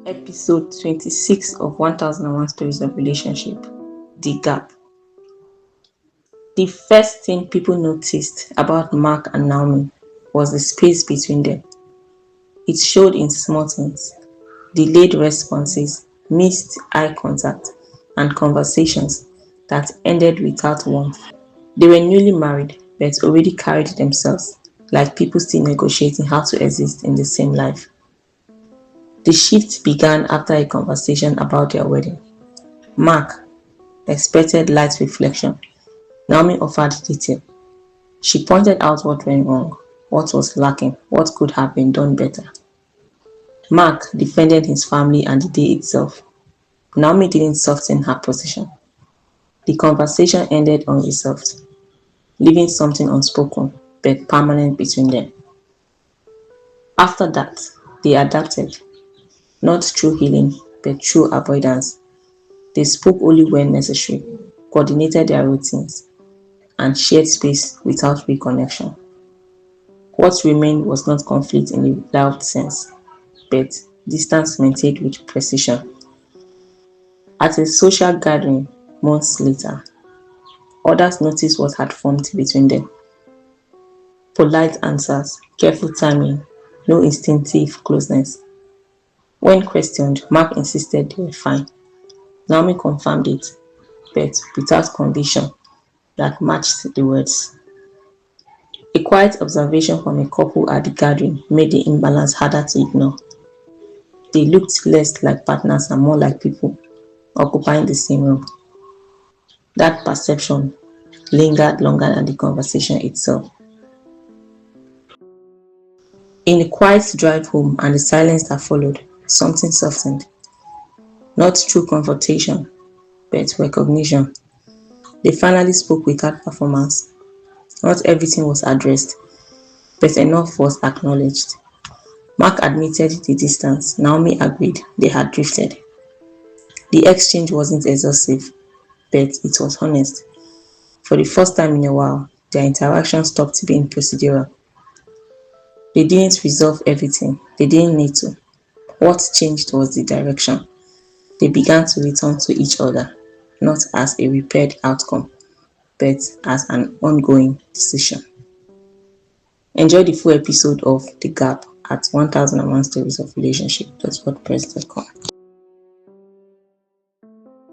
Episode 26 of 1001 Stories of Relationship, The Gap. The first thing people noticed about Mark and Naomi was the space between them. It showed in small things: delayed responses, missed eye contact, and conversations that ended without warmth. They were newly married, but already carried themselves like people still negotiating how to exist in the same life. The shift began after a conversation about their wedding. Mark expected light reflection. Naomi offered detail. She pointed out what went wrong, what was lacking, what could have been done better. Mark defended his family and the day itself. Naomi didn't soften her position. The conversation ended unresolved, leaving something unspoken but permanent between them. After that, they adapted, not through healing, but through avoidance. They spoke only when necessary, coordinated their routines, and shared space without reconnection. What remained was not conflict in a loud sense, but distance maintained with precision. At a social gathering months later, others noticed what had formed between them: polite answers, careful timing, no instinctive closeness. When questioned, Mark insisted they were fine. Naomi confirmed it, but without conviction that matched the words. A quiet observation from a couple at the gathering made the imbalance harder to ignore. They looked less like partners and more like people occupying the same room. That perception lingered longer than the conversation itself. In the quiet drive home and the silence that followed, something softened, not through confrontation, but recognition. They finally spoke without performance. Not everything was addressed, but enough was acknowledged. Mark admitted the distance. Naomi agreed they had drifted. The exchange wasn't exhaustive, but it was honest. For the first time in a while, their interaction stopped being procedural. They didn't resolve everything. They didn't need to. What changed was the direction. They began to return to each other, not as a repaired outcome, but as an ongoing decision. Enjoy the full episode of The Gap at 1001 Stories of Relationship.wordpress.com.